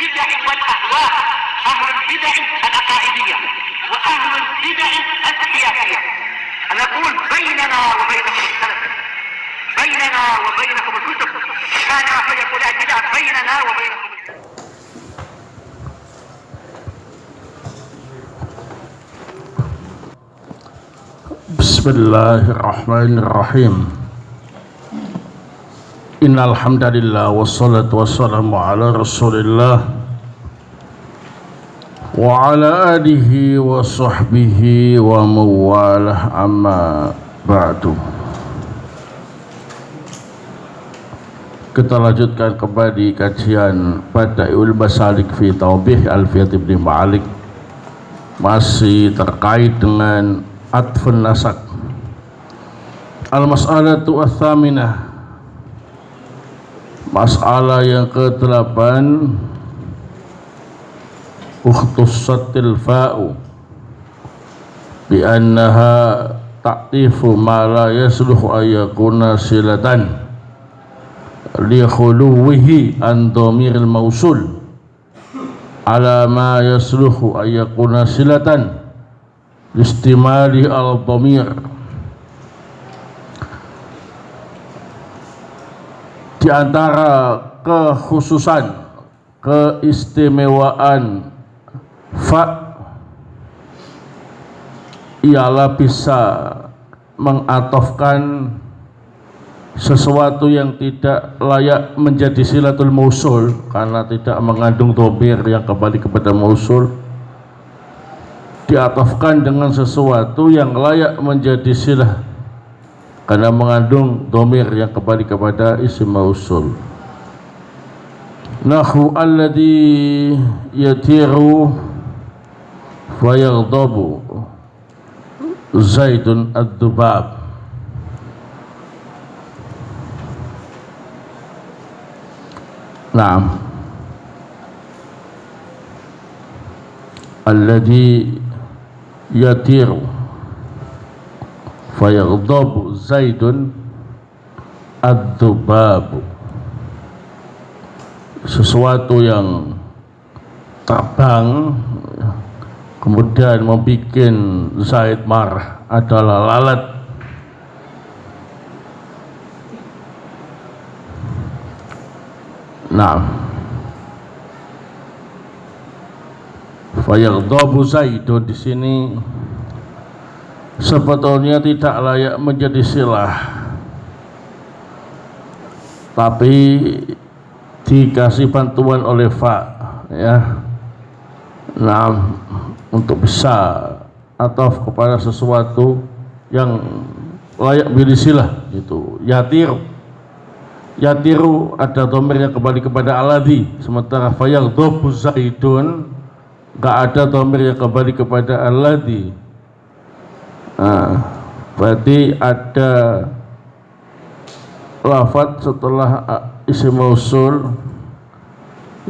البدع والأهواء، أهل البدع العقائدية وأهل البدع السياسية. أنا أقول بيننا وبينكم السلف، بيننا وبينكم الكتب، كان فيقول البدع بيننا وبينكم السلف. بسم الله الرحمن الرحيم. إن الحمد لله والصلاة والسلام على رسول الله وعلى آله وصحبه ومن والاه, amma ba'du. Kita lanjutkan kembali kajian Bada'iul Masalik fi Tawbih Alfiyat Ibn Malik, masih terkait dengan atfun nasak. Al-mas'alatu ats-tsaminah, masalah yang ke-8, ukhtussatil fa'u bi annaha ta'tifu ma la yasluhu ayyakuna silatan li khuluwihi an dhamiril mausul ala ma yasluhu ayyakuna silatan istimali al-dhamir. Di antara kekhususan, keistimewaan fa ialah bisa mengatofkan sesuatu yang tidak layak menjadi silatul mausul karena tidak mengandung dhamir yang kembali kepada mausul, diatofkan dengan sesuatu yang layak menjadi silah karena mengandung dhamir yang kembali kepada isim mausul. Nahu alladhi yatiru wa yaghdabu Zaidun ad-dubab. Naam, alladhi yatiru fa yaghdabu Zaidun ad-dubab, sesuatu yang terbang kemudian membuat Zaid marah adalah lalat. Nah, fayaghdabu Zaidun di sini sebetulnya tidak layak menjadi silah, tapi dikasih bantuan oleh fa, ya. Nah, untuk bisa ataf kepada sesuatu yang layak menjadi silah, itu yatiru. Yatiru ada dhamir yang kembali kepada alladhi, sementara fayaghdabu Zaidun enggak ada dhamir yang kembali kepada alladhi. Nah, berarti ada lafadz setelah isim mausul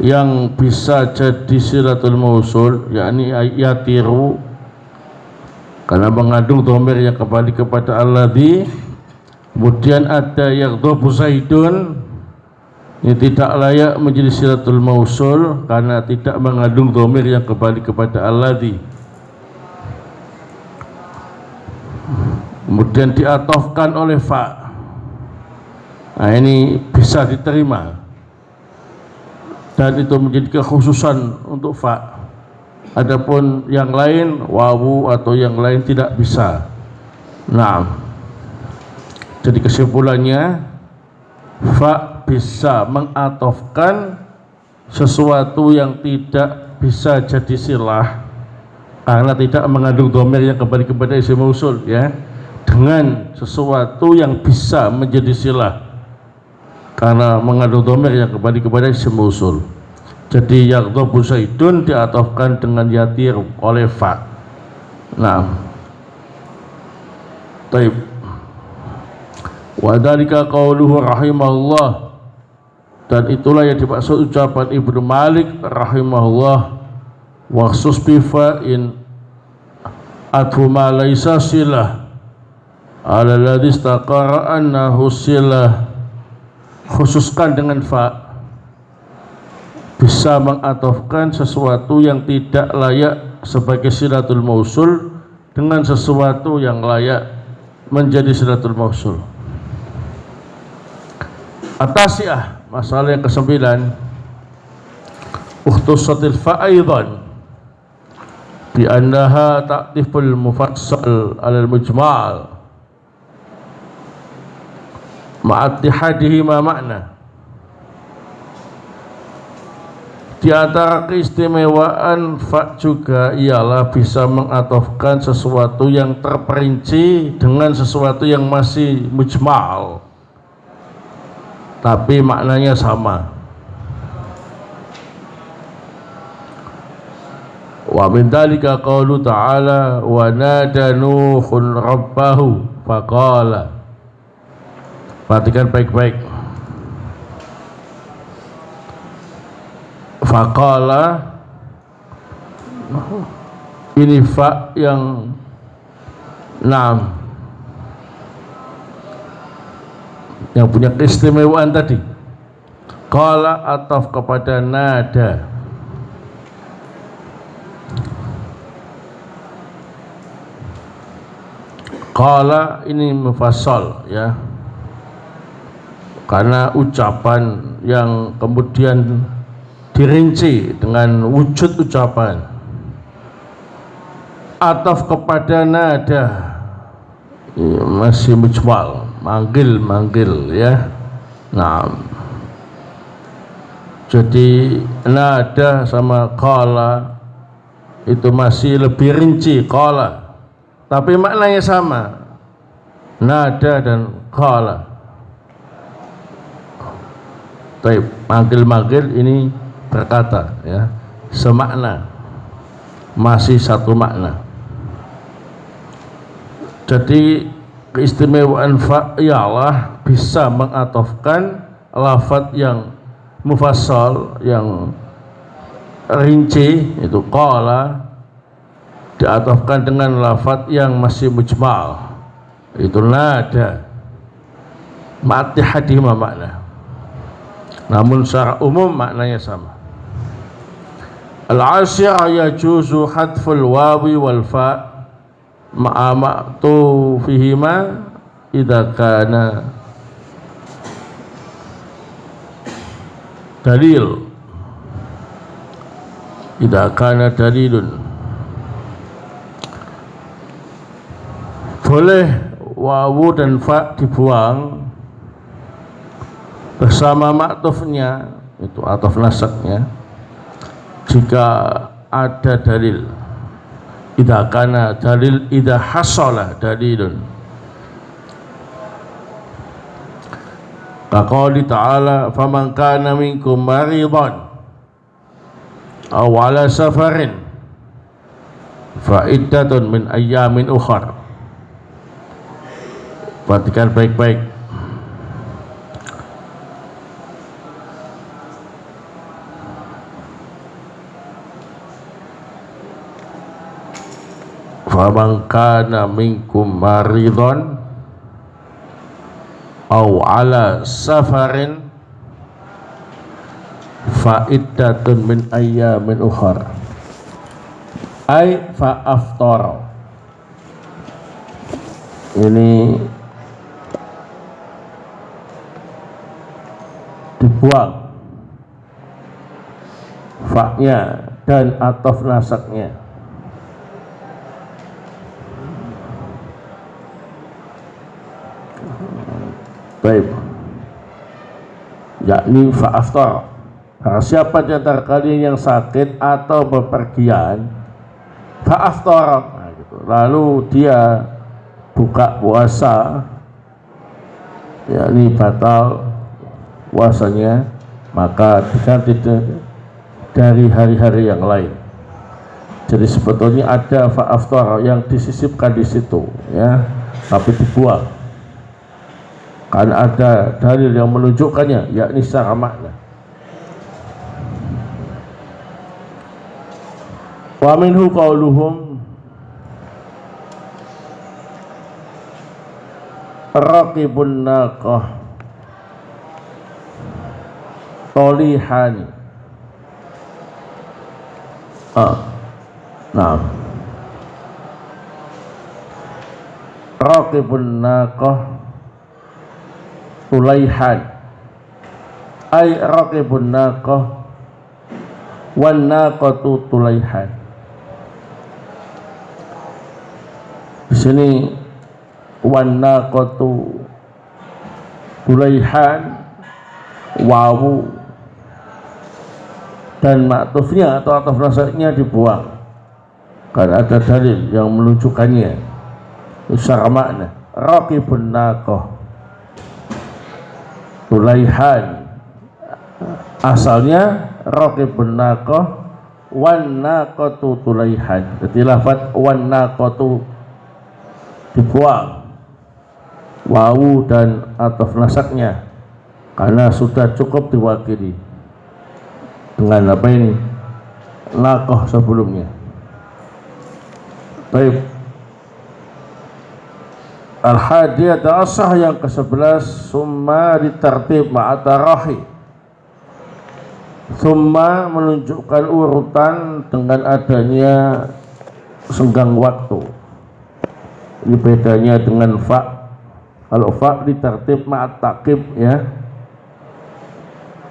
yang bisa jadi silatul mausul, yakni yatiru karena mengandung dhamir yang kembali kepada alladhi. Kemudian ada yaghdabu Zaidun, ini tidak layak menjadi silatul mausul karena tidak mengandung dhamir yang kembali kepada alladhi. Kemudian diatofkan oleh fa. Nah, ini bisa diterima dan itu menjadi kekhususan untuk fa. Adapun yang lain, wawu atau yang lain tidak bisa. Nah, jadi kesimpulannya fa bisa mengatofkan sesuatu yang tidak bisa jadi silah karena tidak mengandung dhamir yang kembali kepada isim mausul, ya, dengan sesuatu yang bisa menjadi silah karena mengandung dhamir yang kembali kepada isim mausul. Jadi yaghdabu Zaidun diatofkan dengan yatir oleh fa. Nah, taib. Wa dzalika qauluhu rahimahullah, dan itulah yang dimaksud ucapan Ibnu Malik rahimahullah, wa khusus bi fa'in atfu ma laisa silah ala alladhi istaqara annahu silah, khususkan dengan fa bisa mengatofkan sesuatu yang tidak layak sebagai silatul mausul dengan sesuatu yang layak menjadi silatul mausul. At-tasi'ah, masalah yang ke-9, ukhtussatil fa'aidan bi annaha ta'tiful mufassal alal mujmal ma'attihadihi ma makna. Di antara keistimewaan fa juga ialah bisa mengatofkan sesuatu yang terperinci dengan sesuatu yang masih mujmal tapi maknanya sama. Wa min dzalika qaulu ta'ala wa nada nuhun rabbahu faqala. Perhatikan baik-baik. Faqala, ini fa yang 6 yang punya keistimewaan tadi. Qala ataf kepada nada. Qala ini mufassal ya, karena ucapan yang kemudian dirinci dengan wujud ucapan. Ataf kepada nada ya, masih mujmal, manggil ya. Nah, jadi nada sama qala itu masih lebih rinci qala, tapi maknanya sama, nada dan qala. Tapi manggil-manggil ini berkata ya, semakna, masih satu makna. Jadi keistimewaan fa ialah bisa mengatofkan lafadz yang mufassal, yang rinci itu qala, diatofkan dengan lafadz yang masih mujmal itu nada, ma'attihadihi ma makna, namun secara umum maknanya sama. Al-'ashi'a yajuzu hadful wawi wal fa' ma'a ma'tufihima idza kana dalil, idza kana dalilun. Boleh wawu dan fa dibuang bersama maktufnya, itu ataf nasaknya, jika ada dalil. Idza kana dalil, idza hasala dalilun. Kaqouli ta'ala faman kana minkum maridan aw ala safarin fa iddatun min ayyamin ukhar. Perhatikan baik-baik. Faman kana minkum maridon aw ala safarin fa iddatun min ayyamin ukhar, ay fa aftara. Ini dibuang fa-nya dan ataf nasaknya. Baik, yakni fa'aftar, siapa di antara kalian yang sakit atau bepergian, fa'aftar, nah, gitu. Lalu dia buka puasa, yakni batal puasanya, maka diganti dari hari-hari yang lain. Jadi sebetulnya ada fa'aftar yang disisipkan di situ ya, tapi dibuang karena ada dalil yang menunjukkannya, yakni secara makna. Wa minhu qauluhum raqibun naqah tolihani Nah, raqibun naqah tulaihan, ay raqibun naqah wan naqatu tulaihan. Di sini wan naqatu tulaihan, wawu dan maktufnya atau ataf nasabnya dibuang karena ada dalil yang menunjukkannya secara makna. Raqibun naqah tulaihan, asalnya raqibun naqah wan naqatu tulaihan. Jadi lafaz wan naqatu dibuang wawu dan ataf nasabnya karena sudah cukup diwakili dengan apa ini, naqah sebelumnya. Baik. Al-hadiyat asah yang ke-11, summa ditartib ma'atarahi. Summa menunjukkan urutan dengan adanya senggang waktu. Ini bedanya dengan fa. Kalau fa ditartib ma'at-taqib, ya,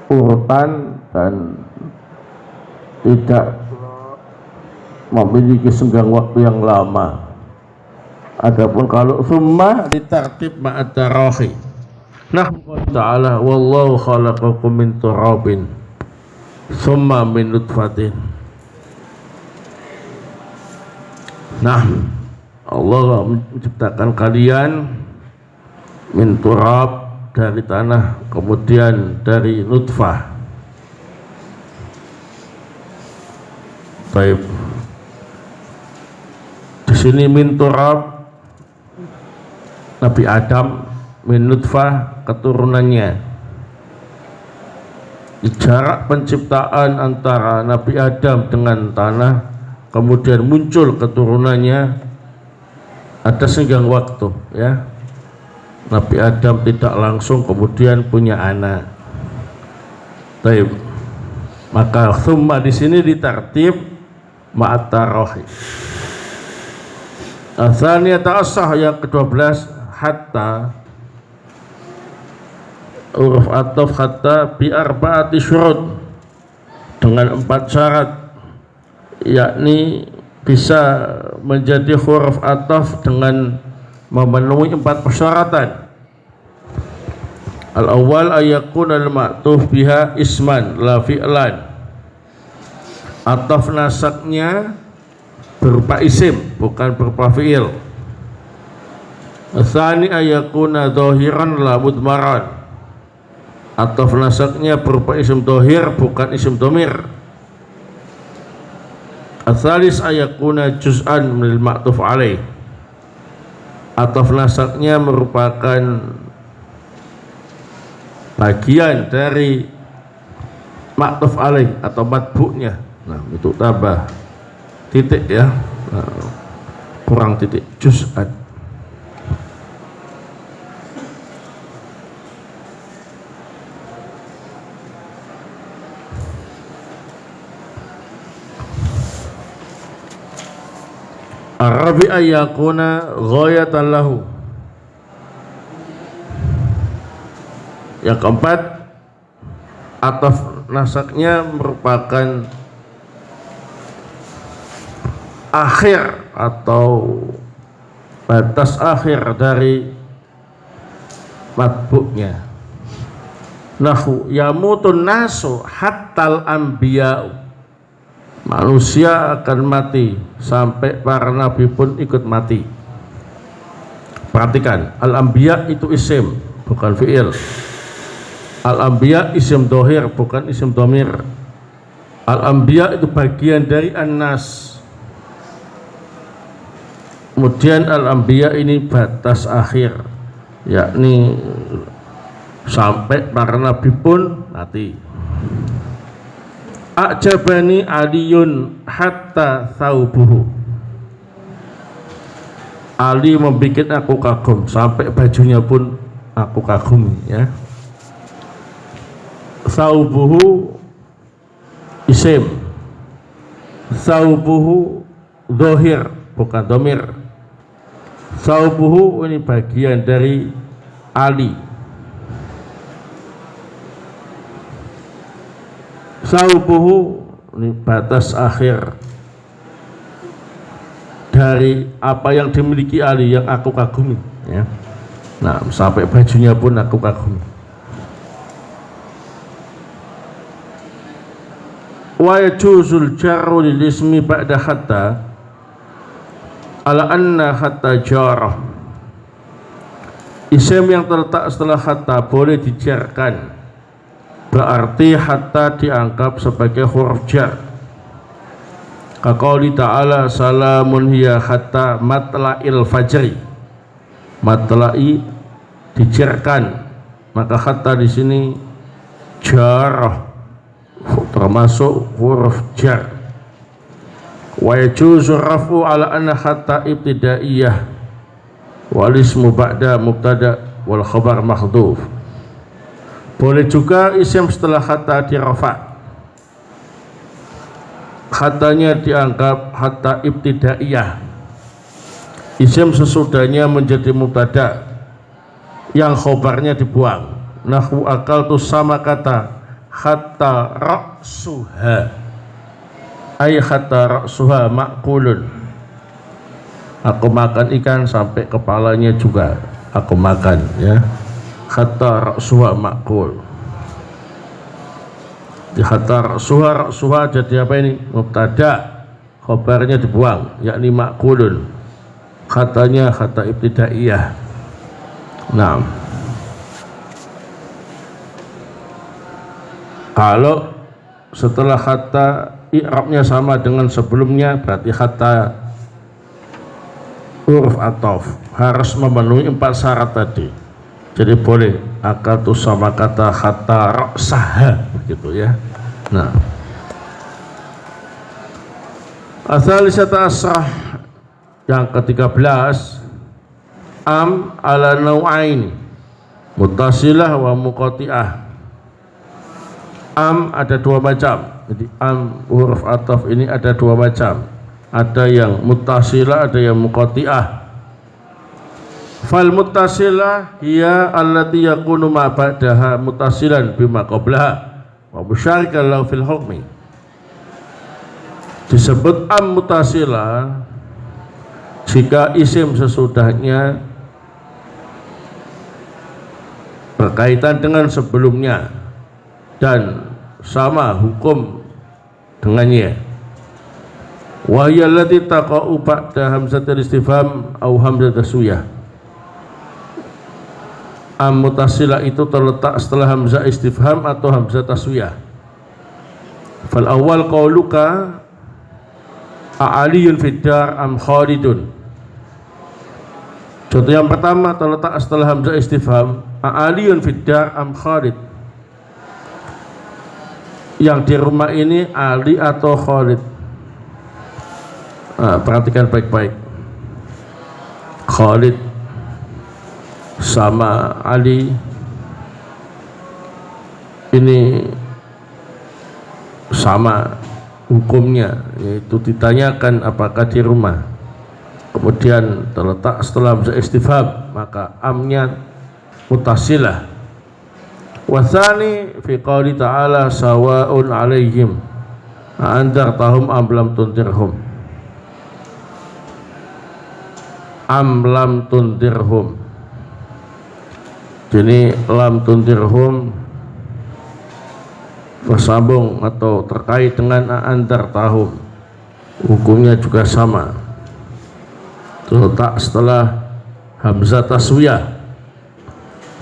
urutan dan tidak memiliki senggang waktu yang lama. Adapun kalau summa ditartib ma'at tarahi. Nah, ta'ala wallahu khalaqakum min turabin summa min nutfatin. Nah, Allah menciptakan kalian min turab, dari tanah, kemudian dari nutfah. Baik. Di sini min turab Nabi Adam, min nutfah keturunannya. Jarak penciptaan antara Nabi Adam dengan tanah, kemudian muncul keturunannya, ada senggang waktu, ya. Nabi Adam tidak langsung kemudian punya anak. Baik. Maka summa di sini ditartib ma'at tarahi. Tsaniyata asah yang ke-12, hatta, huruf ataf hatta bi arba'ati syurut, dengan 4 syarat, yakni bisa menjadi huruf ataf dengan memenuhi 4 persyaratan. Al-awwal ayakun al-ma'tuf biha isman la fi'lan. Ataf nasaknya berupa isim, bukan berupa fi'il. Tsani ayakuna dhahiran la mudmaran. Ataf nasaknya berupa isim dhahir, bukan isim dhamir. Tsalis ayakuna juz'an minal ma'tuf alaih. Ataf nasaknya merupakan bagian dari ma'tuf alaih atau matbu'nya. Nah, itu tambah titik, ya. Nah, kurang titik, juz'an. Arabi ayakuna ghayatan lahu. Yang keempat, ataf nasaknya merupakan akhir atau batas akhir dari matbu'nya. Nahu yamutun nasu hattal anbiya'u. Manusia akan mati sampai para nabi pun ikut mati. Perhatikan, al-anbiya itu isim, bukan fi'il. Al-anbiya isim dohir, bukan isim domir. Al-anbiya itu bagian dari an-nas. Kemudian al-anbiya ini batas akhir, yakni sampai para nabi pun mati. A'jabani aliyun hatta thawbuhu. Ali membuat aku kagum sampai bajunya pun aku kagumi, ya. Thawbuhu isim Saubuhu dohir, bukan domir. Saubuhu ini bagian dari Ali. Saubuhu ini batas akhir dari apa yang dimiliki Ali yang aku kagumi, ya. Nah, sampai bajunya pun aku kagumi. Wa yajuzul jarru lil ismi ba'da hatta ala anna hatta jarah. Isim yang terletak setelah hatta boleh dijarkan, berarti hatta dianggap sebagai huruf jar. Kaqauli ta'ala salamun hiya hatta matla'il fajri. Matla'i dijarkan, maka hatta di sini jarah, termasuk huruf jar. Wa yajuzu rafu ala anna hatta ibtidaiyah wal ismu ba'da mubtada wal khabar mahdhuf. Boleh juga isim setelah hatta dirafa, hattanya dianggap hatta ibtidaiyah, isim sesudahnya menjadi mubtada yang khobarnya dibuang. Nahwu akal tu sama kata hatta ra'suha, ay hatta ra'suha ma'kulun, aku makan ikan sampai kepalanya juga aku makan, ya. Hatta ra'suha ma'kul. Di hatta ra'suha jadi apa ini? Mubtada, khobarnya dibuang, yakni ma'kulun. Katanya kata ibtidaiyah. Nah, kalau setelah kata i'rabnya sama dengan sebelumnya, berarti kata huruf ataf harus memenuhi 4 syarat tadi. Jadi boleh akatu sama kata ra'saha, begitu, ya. Nah, asalisata asrah yang ke-13, am ala nau'aini, muttasilah wa muqati'ah. Am ada 2 macam. Jadi am huruf ataf ini ada 2 macam. Ada yang muttasilah, ada yang muqati'ah. Fal muttasilah hiya allati yakunu ma ba'daha muttasilan bima qablaha wa musyarikan lahu fil hukmi. Disebut am muttasilah jika isim sesudahnya berkaitan dengan sebelumnya dan sama hukum dengannya. Wa hiya allati taqa'u ba'da hamzatul istifham au hamzatul taswiyah. Am mutasilah itu terletak setelah hamzah istifham atau hamzah taswiyah. Fal awal qauluka a'aliyun fiddar am khalidun. Contoh yang pertama terletak setelah hamzah istifham, a'aliyun fiddar am khalid. Yang di rumah ini Ali atau Khalid? Perhatikan baik-baik. Khalid sama Ali ini sama hukumnya, yaitu ditanyakan apakah di rumah, kemudian terletak setelah hamzah istifham, maka amnya mutasilah. Wasani fi qouli ta'ala sawa'un 'alaihim a'andartahum am lam tundirhum. Am lam tundirhum, jadi lam tundirhum bersambung atau terkait dengan a'andartahum, hukumnya juga sama, terletak setelah hamzah taswiyah.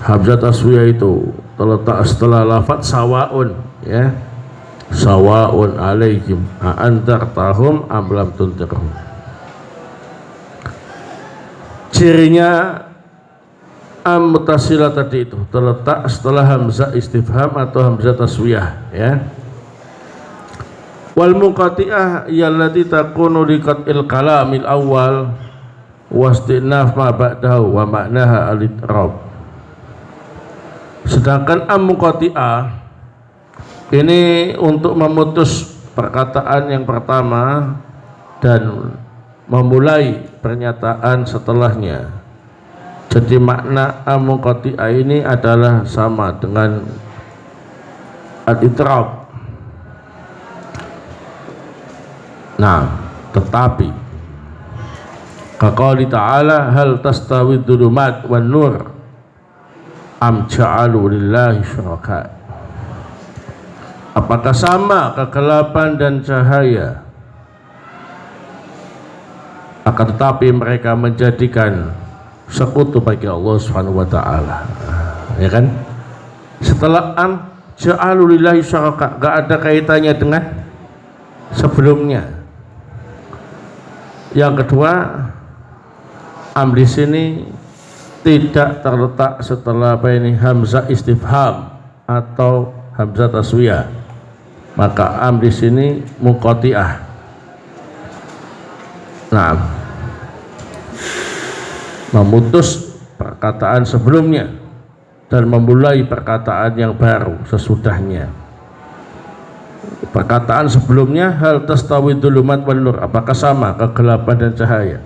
Hamzah taswiyah itu terletak setelah lafaz sawa'un, ya. Sawa'un 'alaihim a'andartahum am lam tundirhum. Cirinya am mutasilah tadi itu terletak setelah hamzah istifham atau hamzah taswiyah, ya. Wal muqati'ah yallati takunu liqatil kalamil awal wastinaf ma ba'dahu wa ma'naha al-idrab. Sedangkan am muqati'ah ini untuk memutus perkataan yang pertama dan memulai pernyataan setelahnya. Jadi makna munqati'ah ini adalah sama dengan al-itrab. Nah, tetapi kaqali ta'ala hal tastawi dhulumat wan nur am ja'alu lillahi syuraka. Apakah sama kegelapan dan cahaya? Akan tetapi mereka menjadikan sekutu bagi Allah Subhanahu wa taala. Ya kan? Setelah am ja'alu lillahi syuraka, enggak ada kaitannya dengan sebelumnya. Yang kedua, am di sini tidak terletak setelah apa ini hamzah istifham atau hamzah taswiyah. Maka am di sini munqati'ah. Nah, memutus perkataan sebelumnya dan memulai perkataan yang baru sesudahnya. Perkataan sebelumnya hal tastawi dhulumat wan nur, apakah sama kegelapan dan cahaya?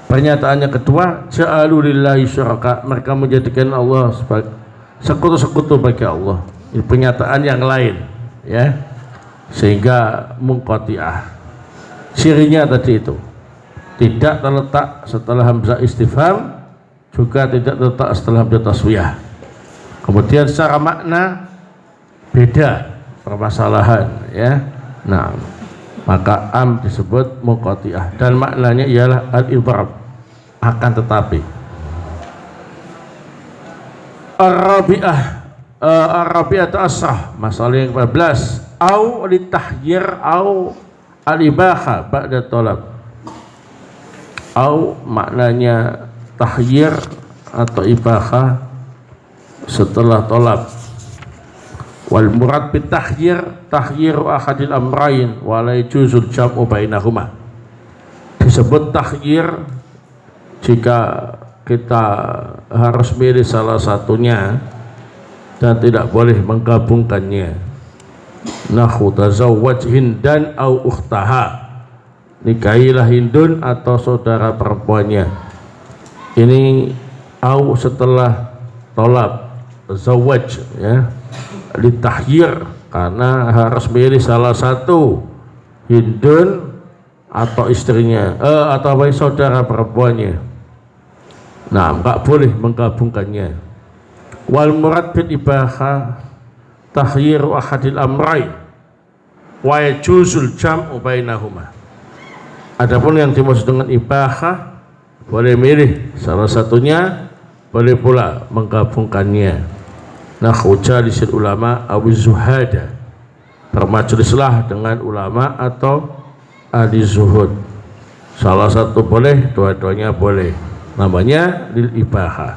Pernyataan yang kedua, ja'alu lillahi syuraka, mereka menjadikan Allah sebagai sekutu-sekutu bagi Allah. Ini pernyataan yang lain, ya, sehingga munqati'ah. Cirinya tadi itu tidak terletak setelah hamzah istifham, juga tidak terletak setelah hamzah taswiyah. Kemudian secara makna beda permasalahan, ya. Nah, maka am disebut munqati'ah dan maknanya ialah al-idrab, akan tetapi. Ar-rabi'ah asah, masalah yang ke-14, au litahyir au al-ibaha ba'da talab. Au maknanya tahyir atau ibaha setelah talab. Wal murad bit tahyir tahyiru ahadil amrain wa la yujuzul jam'u bainahuma. Disebut tahyir jika kita harus milih salah satunya dan tidak boleh menggabungkannya. Nahu tazawwaj Hindan au ukhtaha, nikahilah Hindun atau saudara perempuannya. Ini au setelah tolab, zawaj, ya, litahyir, karena harus milih salah satu, Hindun atau istrinya, atau saudara perempuannya. Nah, enggak boleh menggabungkannya. Wal murad bil ibaha tahyiru ahadil amrain wa yajuzul jam'u bainahuma. Adapun yang dimaksud dengan ibahah, boleh milih salah satunya, boleh pula menggabungkannya. Nah, ujalisil ulama awiz zuhada, bermajelislah dengan ulama atau ahli zuhud. Salah satu boleh, dua-duanya boleh. Namanya lil ibahah.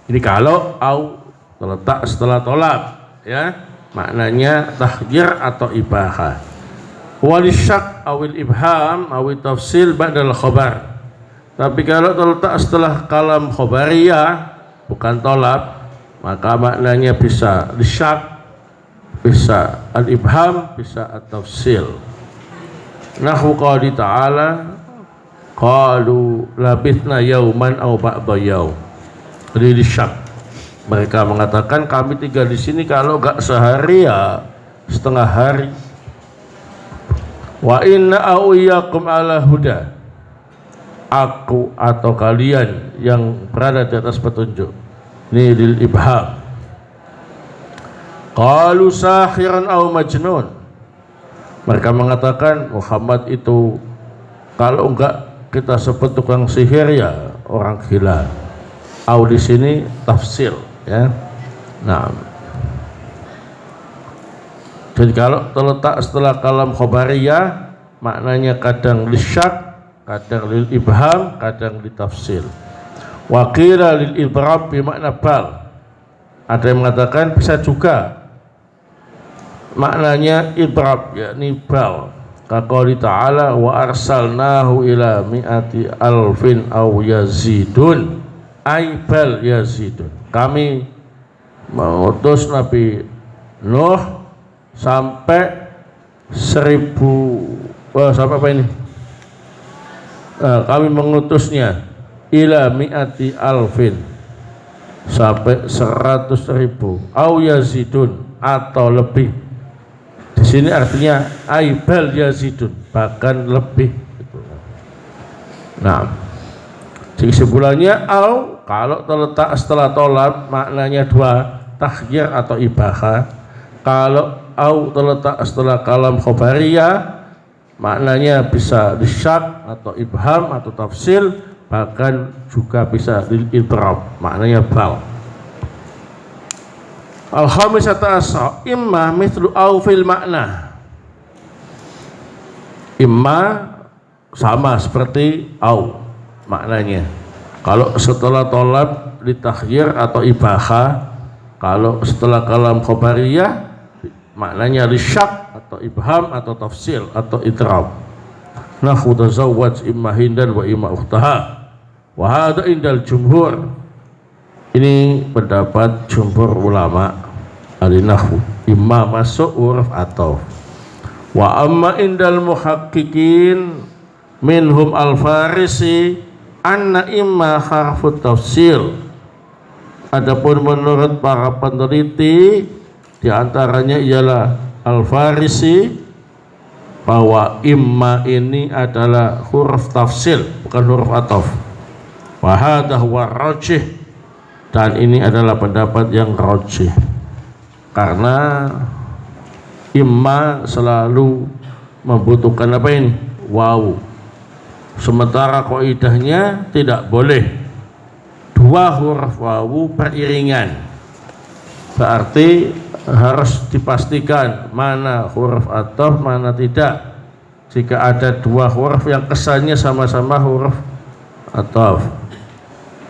Ini kalau au terletak setelah tolab, ya, maknanya tahyir atau ibahah. Walisyak awil ibham awil tafsil ba'dal khobar. Tapi kalau terletak setelah kalam khobariyah, bukan tolab, maka maknanya bisa lisyak, bisa al-ibham, bisa at-tafsil. Nahu qali ta'ala qalu labithna yauman aw ba'da yaum. Jadi lisyak, mereka mengatakan kami tinggal di sini kalau enggak sehari ya setengah hari. Wa inna a'uyakum ala huda, aku atau kalian yang berada di atas petunjuk. Ini lil ibham. Qalu sahiran aw majnun, mereka mengatakan Muhammad itu kalau enggak kita sebut tukang sihir ya orang gila. Au di sini tafsir, ya. Nah, jadi kalau terletak setelah kalam khobariyah, maknanya kadang lisyak, kadang lil ibham, kadang litafsil. Wa qila lil idrab bi makna bal. Ada yang mengatakan bisa juga maknanya idrab, yakni bal. Kaqouli ta'ala wa arsalnahu ila mi'ati alfin aw yazidun, ay bal yazidun. Kami mengutus Nabi Nuh sampai sampai apa ini? Kami mengutusnya ila mi'ati alfin, sampai 100.000, au yazidun, atau lebih. Di sini artinya aibal yazidun, bahkan lebih. Nah, kesimpulannya au kalau terletak setelah tolab maknanya dua, takhyir atau ibaha. Kalau au terletak setelah kalam khobariyah maknanya bisa disyak atau ibham atau tafsil, bahkan juga bisa diidrab, maknanya bal. Al-khamisata asra imma mithlu au fil makna, imma sama seperti au maknanya. Kalau setelah tolab ditakhyir atau ibaha, kalau setelah kalam khobariyah maknanya disyak atau ibham atau tafsil atau idrab. Nahwu tazawwaj imma hindan wa imma ukhtaha, wa hadha indal jumhur. Ini pendapat jumhur ulama ahli nahwu, imma masuk huruf ataf. Wa amma indal muhaqqiqin minhum al-Farisi anna imma harfut tafsil. Adapun menurut para peneliti di antaranya ialah al-Farisi, bahwa imma ini adalah huruf tafsil, bukan huruf ataf. Wa hadha huwa rajih, dan ini adalah pendapat yang rajih, karena imma selalu membutuhkan apa ini? Wawu. Sementara kaidahnya tidak boleh dua huruf wawu beriringan, berarti harus dipastikan mana huruf ataf, mana tidak. Jika ada dua huruf yang kesannya sama-sama huruf ataf,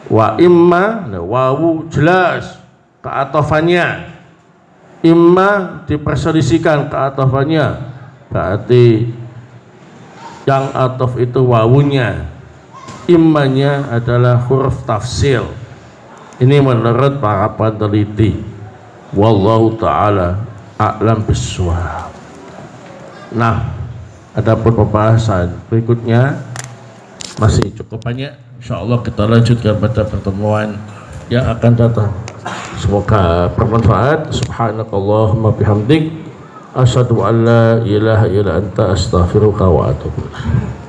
wa imma, wawu jelas keatafannya, imma diperselisihkan keatafannya, berarti yang ataf itu wawunya, immanya adalah huruf tafsil. Ini menurut para peneliti. Wallahu ta'ala a'lam bissawab. Nah, adapun pembahasan berikutnya masih cukup banyak. Insyaallah kita lanjutkan pada pertemuan yang akan datang. Semoga bermanfaat. Subhanakallahumma bihamdik, asyhadu an la ilaha illa anta, astaghfiruka wa atubu ilaik.